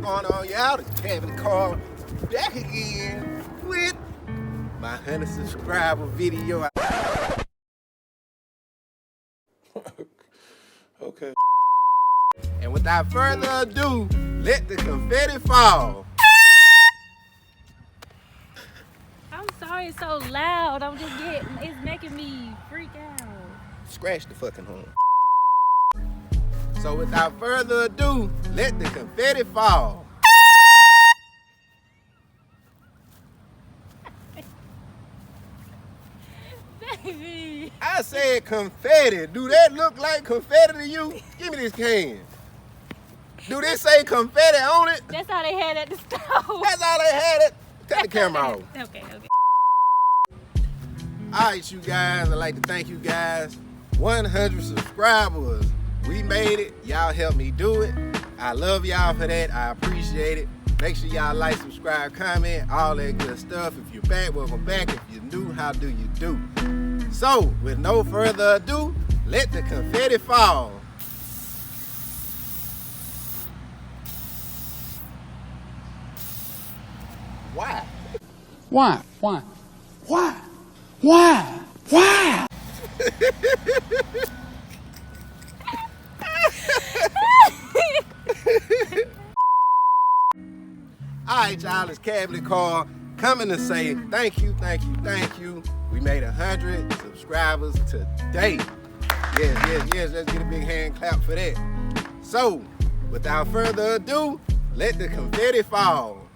going on, y'all? It's Kevin Carl back again with my 100 subscriber video. Okay. And without further ado, let the confetti fall. I'm sorry it's so loud. It's making me freak out. Scratch the fucking horn. So without further ado, let the confetti fall. Baby. I said confetti. Do that look like confetti to you? Give me this can. Do this say confetti on it? That's all they had at the store. That's all they had it. Cut the camera off. Okay. Alright, you guys, I'd like to thank you guys. 100 subscribers. We made it. Y'all helped me do it. I love y'all for that. I appreciate it. Make sure y'all like, subscribe, comment, all that good stuff. If you're back, welcome back. If you're new, how do you do? So, with no further ado, let the confetti fall. Why? Why? Why? Why? Why? Why? Alright, y'all, it's Cabinet Carl coming to say thank you. We made 100 subscribers today. Yes. Let's get a big hand clap for that. So, without further ado, let the confetti fall.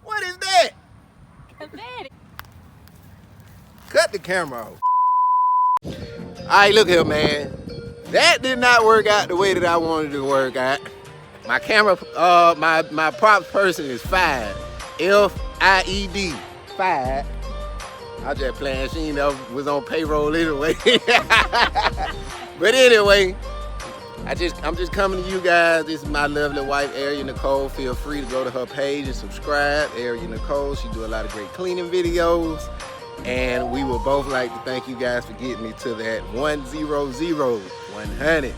What is that? Confetti. Cut the camera off. Alright, look here, man. That did not work out the way that I wanted it to work out. My camera, my props person is Fied. F-I-E-D. Fied. I was just playing. She ain't never was on payroll anyway. But anyway, I'm just coming to you guys. This is my lovely wife, Ariel Nicole. Feel free to go to her page and subscribe. Ariel Nicole, she do a lot of great cleaning videos. And we would both like to thank you guys for getting me to that 100.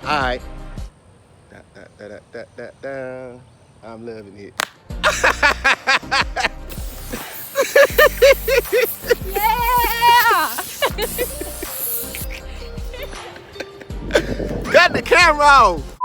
All right. I'm loving it. Yeah! Cut the camera off.